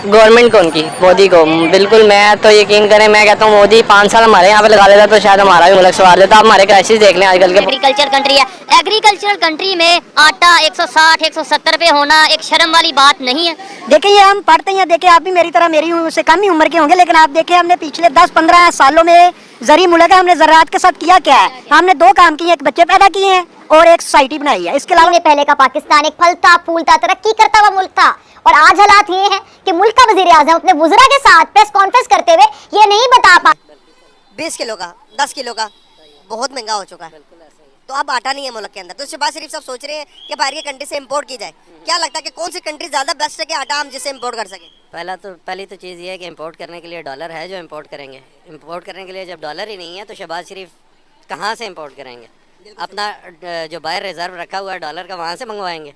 Government को, उनकी मोदी को बिल्कुल। मैं तो यकीन करें, मैं कहता हूँ मोदी 5 साल हमारे यहाँ पे लगा लेता तो शायद हमारा भी मुल्क सवार लेता। आप हमारे क्राइसिस देख लें आजकल के। एग्रीकल्चर कंट्री है, एग्रीकल्चरल कंट्री में आटा 160 170 पे होना एक शर्म वाली बात नहीं है। देखिए हम पढ़ते हैं, देखिए आप भी मेरी तरह मेरी से कम ही उम्र के होंगे, लेकिन आप देखिए हमने पिछले 10-15 सालों में जरी मुल्क है, हमने ज़राअत के साथ किया क्या है? हमने 2 काम किए, एक बच्चे पैदा किए हैं और एक सोसाइटी बनाई है। इसके अलावा पहले का पाकिस्तान एक फलता फूलता तरक्की करता हुआ मुल्क था, और आज हालात ये हैं कि मुल्क का वजीर आजम अपने वुज़रा के साथ प्रेस कॉन्फ्रेंस करते हुए ये नहीं बता पा 20 किलो का 10 किलो का बहुत महंगा हो चुका है। तो अब आटा नहीं है मुल्क के अंदर, तो शहबाज शरीफ साहब सोच रहे हैं कि बाहर की कंट्री से इंपोर्ट की जाए। क्या लगता है कि कौन सी कंट्री ज़्यादा बेस्ट है कि आटा हम जिससे इंपोर्ट कर सकें? पहली तो चीज़ ये है कि इंपोर्ट करने के लिए डॉलर है जो इंपोर्ट करेंगे। इंपोर्ट करने के लिए जब डॉलर ही नहीं है तो शहबाज शरीफ कहाँ से इंपोर्ट करेंगे? अपना जो बाहर रिजर्व रखा हुआ है डॉलर का, वहाँ से मंगवाएंगे।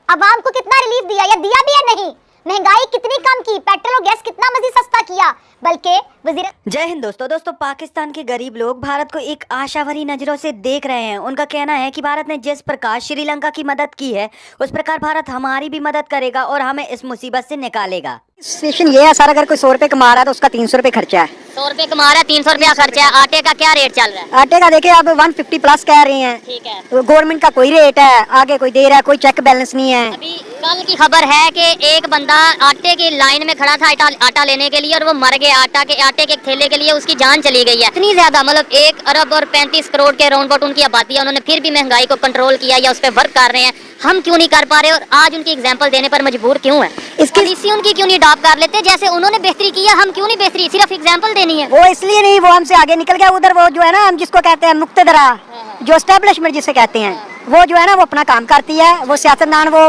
अवाम को कितना रिलीफ दिया या दिया भी या नहीं? महंगाई कितनी कम की, पेट्रोल और गैस कितना मजीद सस्ता किया, बल्कि वजीर। जय हिंद दोस्तों पाकिस्तान के गरीब लोग भारत को एक आशा भरी नजरों से देख रहे हैं। उनका कहना है कि भारत ने जिस प्रकार श्रीलंका की मदद की है उस प्रकार भारत हमारी भी मदद करेगा और हमें इस मुसीबत से निकालेगा। सिचुएशन ये है सर, अगर कोई 100 रुपए कमा रहा है तो उसका 300 रुपए खर्चा है। 100 रुपए कमा रहा है, 300 रुपया खर्चा है। आटे का क्या रेट चल रहा है? आटे का देखिए अब 150 प्लस कह रहे हैं। ठीक है, तो गवर्नमेंट का कोई रेट है, आगे कोई दे रहा है, कोई चेक बैलेंस नहीं है। अभी कल की खबर है कि एक बंदा आटे की लाइन में खड़ा था आटा लेने के लिए और वो मर गया। आटे के थैले के लिए उसकी जान चली गई है। इतनी ज्यादा, मतलब 1 अरब और 35 करोड़ के राउंड अबाउट उनकी आबादी है। उन्होंने फिर भी महंगाई को कंट्रोल किया या उस पर वर्क कर रहे हैं। हम क्यों नहीं कर पा रहे और आज उनकी एग्जाम्पल देने पर मजबूर क्यों है? इसकी पॉलिसी उनकी क्यों नहीं अडॉप्ट कर लेते? जैसे उन्होंने बेहतरी किया, हम क्यों नहीं बेहतरी? सिर्फ एग्जाम्पल देनी है। वो इसलिए नहीं, वो हमसे आगे निकल गया। उधर वो जो है ना, हम जिसको कहते हैं मुक्तदरा, जो एस्टेब्लिशमेंट जिसे कहते हैं, वो जो है ना वो अपना काम करती है। वो सियासतदान वो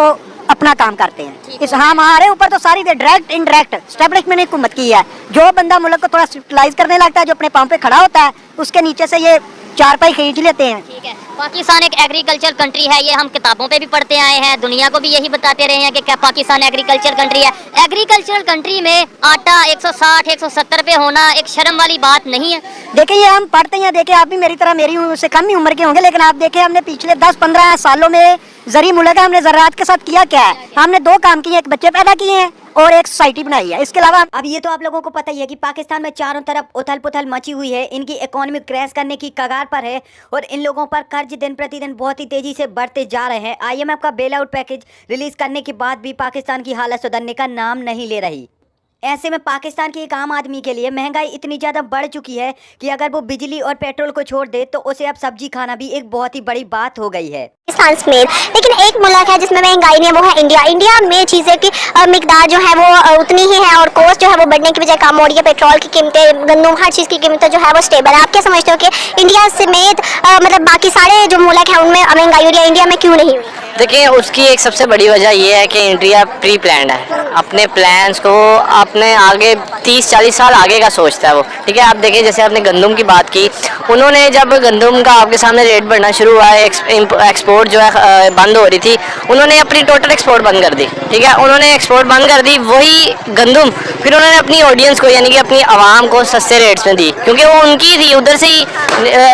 अपना काम करते हैं। इस हमारे ऊपर तो सारी डायरेक्ट इनडायरेक्ट एस्टेब्लिशमेंट ने हुकूमत की है। जो बंदा मुल्क को थोड़ा सिविलाइज करने लगता है, जो अपने पाँव पे खड़ा होता है, उसके नीचे से ये चारपाई खींच लेते हैं। ठीक है, पाकिस्तान एक एग्रीकल्चर कंट्री है, ये हम किताबों पे भी पढ़ते आए हैं, दुनिया को भी यही बताते रहे हैं कि क्या पाकिस्तान एग्रीकल्चर कंट्री है। एग्रीकल्चरल कंट्री में आटा 160 170 पे होना एक शर्म वाली बात नहीं है। देखिए हम पढ़ते हैं, देखिए आप भी मेरी तरह मेरी से कम ही उम्र के होंगे, लेकिन आप देखिए हमने पिछले 10-15 सालों में जरी मुल्क है, हमने ज़राअत के साथ किया क्या है? हमने 2 काम किए, एक बच्चे पैदा किए हैं और एक सोसाइटी बनाई है। इसके अलावा अब ये तो आप लोगों को पता ही है कि पाकिस्तान में चारों तरफ उथल पुथल मची हुई है। इनकी इकोनॉमी क्रैश करने की कगार पर है और इन लोगों पर कर्ज दिन प्रतिदिन बहुत ही तेजी से बढ़ते जा रहे हैं। IMF का बेल आउट पैकेज रिलीज करने के बाद भी पाकिस्तान की हालत सुधरने का नाम नहीं ले रही। ऐसे में पाकिस्तान के एक आम आदमी के लिए महंगाई इतनी ज़्यादा बढ़ चुकी है कि अगर वो बिजली और पेट्रोल को छोड़ दे तो उसे अब सब्जी खाना भी एक बहुत ही बड़ी बात हो गई है। लेकिन एक मुल्क है जिसमें महंगाई नहीं है, वो है इंडिया। इंडिया में चीज़ें की मिकदार जो है वो उतनी ही है और कॉस्ट जो है वो बढ़ने की बजाय कम हो रही है। पेट्रोल की कीमतें, गंदम, हर चीज़ की कीमतें जो है वो स्टेबल है। आप क्या समझते हो कि इंडिया समेत मतलब बाकी सारे जो मुल्क हैं उनमें महंगाई हो रही है, इंडिया में क्यों नहीं हुई? देखिए उसकी एक सबसे बड़ी वजह ये है कि इंडिया प्री प्लान्ड है। अपने प्लान्स को अपने आगे 30-40 साल आगे का सोचता है वो। ठीक है, आप देखिए जैसे आपने गंदम की बात की, उन्होंने जब गंदम का आपके सामने रेट बढ़ना शुरू हुआ है, एक्सपोर्ट जो है बंद हो रही थी, उन्होंने अपनी टोटल एक्सपोर्ट बंद कर दी। ठीक है, उन्होंने एक्सपोर्ट बंद कर दी, वही गंदम फिर उन्होंने अपनी ऑडियंस को यानी कि अपनी आवाम को सस्ते रेट्स में दी, क्योंकि वो उनकी थी, उधर से ही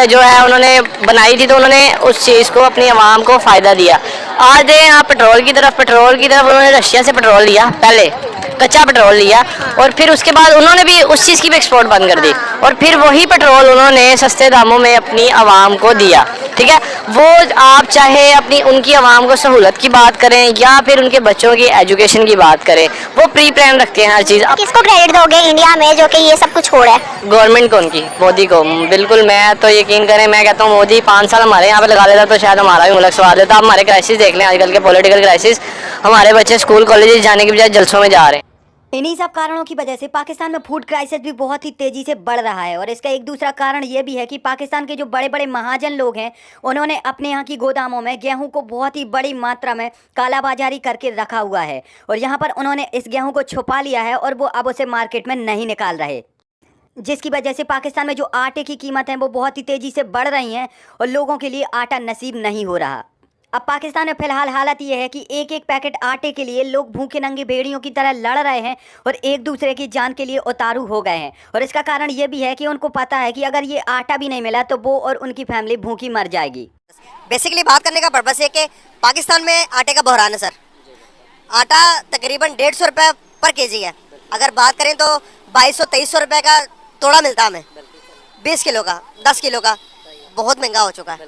जो है उन्होंने बनाई थी, तो उन्होंने उस चीज़ को अपनी आवाम को फ़ायदा दिया। आज दें आप पेट्रोल की तरफ उन्होंने रशिया से पेट्रोल लिया, पहले कच्चा पेट्रोल लिया और फिर उसके बाद उन्होंने भी उस चीज़ की भी एक्सपोर्ट बंद कर दी और फिर वही पेट्रोल उन्होंने सस्ते दामों में अपनी आवाम को दिया। ठीक है, वो आप चाहे अपनी उनकी आवाम को सहूलत की बात करें या फिर उनके बच्चों की एजुकेशन की बात करें, वो प्री प्लान रखते हैं हर चीज़। किसको क्रेडिट दोगे इंडिया में जो कि ये सब कुछ हो रहा है? गवर्नमेंट को, उनकी मोदी को बिल्कुल। मैं तो यकीन करें, मैं कहता हूँ मोदी 5 साल हमारे यहाँ पे लगा लेता तो शायद हमारा भी मुल्क सवार लेता। आप हमारे क्राइसिस देख लें आजकल के पॉलिटिकल क्राइसिस, हमारे बच्चे स्कूल कॉलेज जाने के बजाय जलसों में जा रहे हैं। इन्हीं सब कारणों की वजह से पाकिस्तान में फूड क्राइसिस भी बहुत ही तेजी से बढ़ रहा है और इसका एक दूसरा कारण ये भी है कि पाकिस्तान के जो बड़े बड़े महाजन लोग हैं उन्होंने अपने यहाँ की गोदामों में गेहूं को बहुत ही बड़ी मात्रा में कालाबाजारी करके रखा हुआ है और यहाँ पर उन्होंने इस गेहूं को छुपा लिया है और वो अब उसे मार्केट में नहीं निकाल रहे, जिसकी वजह से पाकिस्तान में जो आटे की कीमत है वो बहुत ही तेज़ी से बढ़ रही हैं और लोगों के लिए आटा नसीब नहीं हो रहा। अब पाकिस्तान में फिलहाल हालत ये है कि एक एक पैकेट आटे के लिए लोग भूखे नंगे भेड़ियों की तरह लड़ रहे हैं और एक दूसरे की जान के लिए उतारू हो गए हैं और इसका कारण ये भी है कि उनको पता है कि अगर ये आटा भी नहीं मिला तो वो और उनकी फैमिली भूखी मर जाएगी। बेसिकली बात करने का पर्पस है कि पाकिस्तान में आटे का बहरान है सर। आटा तकरीबन 150 रुपये पर केजी है। अगर बात करें तो 2200-2300 रुपए का तोड़ा मिलता है हमें, 20 किलो का, 10 किलो का, बहुत महंगा हो चुका है।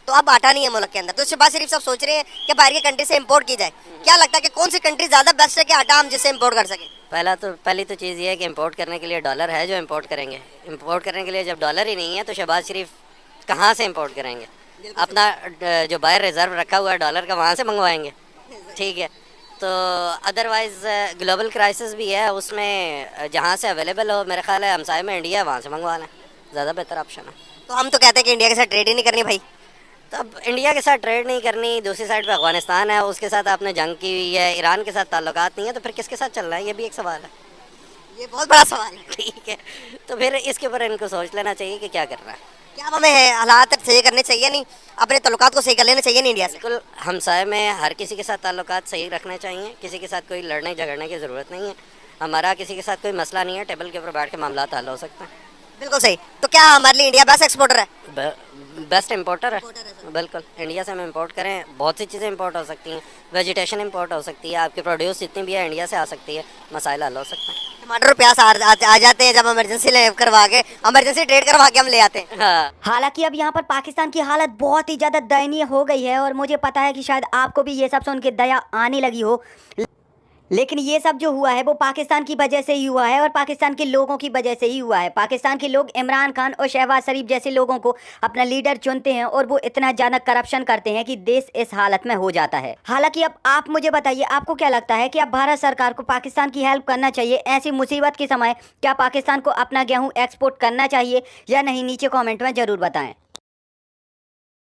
तो अब आटा नहीं है मुल्क के अंदर, तो शहबाज शरीफ सब सोच रहे हैं कि बाहर की कंट्री से इंपोर्ट की जाए। क्या लगता है कि कौन सी कंट्री ज़्यादा बेस्ट है कि आटा हम जिससे इंपोर्ट कर सकें? पहली तो चीज़ ये है कि इंपोर्ट करने के लिए डॉलर है जो इंपोर्ट करेंगे। इंपोर्ट करने के लिए जब डॉलर ही नहीं है तो शहबाज शरीफ कहाँ से इंपोर्ट करेंगे? अपना जो बाहर रिजर्व रखा हुआ है डॉलर का, वहाँ से मंगवाएंगे। ठीक है, तो अदरवाइज़ ग्लोबल क्राइसिस भी है, उसमें जहाँ से अवेलेबल हो, मेरे ख्याल है हमसाये में इंडिया है, वहाँ से मंगवा लें, ज़्यादा बेहतर ऑप्शन है। तो हम तो कहते हैं कि इंडिया के साथ ट्रेड ही नहीं करनी भाई। तो अब इंडिया के साथ ट्रेड नहीं करनी, दूसरी साइड पे अफगानिस्तान है, उसके साथ आपने जंग की हुई है, ईरान के साथ ताल्लुकात नहीं है, तो फिर किसके साथ चलना है? ये भी एक सवाल है। ये बहुत बड़ा सवाल है। ठीक है, तो फिर इसके ऊपर इनको सोच लेना चाहिए कि क्या करना है। क्या अब हमें हालात सही करने चाहिए, नहीं अपने तल्लुकात को सही कर लेना चाहिए नहीं इंडिया से? बिल्कुल, हमसाये में हर किसी के साथ ताल्लुकात सही रखने चाहिए, किसी के साथ कोई लड़ने झगड़ने की ज़रूरत नहीं है। हमारा किसी के साथ कोई मसला नहीं है, टेबल के ऊपर बैठ के मामला हल हो सकते हैं। बिल्कुल सही। तो क्या हमारे लिए इंडिया बेस्ट एक्सपोर्टर है? बेस्ट इंपोर्टर है, बिल्कुल। इंडिया से हम इंपोर्ट करें, बहुत सी चीज़ें इंपोर्ट हो सकती हैं, वेजिटेशन इंपोर्ट हो सकती है, आपकी प्रोड्यूस जितनी भी है इंडिया से आ सकती है, मसाइल हल हो सकते हैं। टमाटर और प्याज आ जाते हैं जब इमरजेंसी करवा के, इमरजेंसी ट्रेड करवा के हम ले आते हैं। हाँ, हालांकि अब यहाँ पर पाकिस्तान की हालत बहुत ही ज़्यादा दयनीय हो गई है और मुझे पता है कि शायद आपको भी ये सब सुन के दया आने लगी हो, लेकिन ये सब जो हुआ है वो पाकिस्तान की वजह से ही हुआ है और पाकिस्तान के लोगों की वजह से ही हुआ है। पाकिस्तान के लोग इमरान खान और शहबाज शरीफ जैसे लोगों को अपना लीडर चुनते हैं और वो इतना ज़्यादा करप्शन करते हैं कि देश इस हालत में हो जाता है। हालांकि अब आप मुझे बताइए, आपको क्या लगता है कि अब भारत सरकार को पाकिस्तान की हेल्प करना चाहिए ऐसी मुसीबत के समय? क्या पाकिस्तान को अपना गेहूँ एक्सपोर्ट करना चाहिए या नहीं? नीचे कॉमेंट में ज़रूर बताएँ।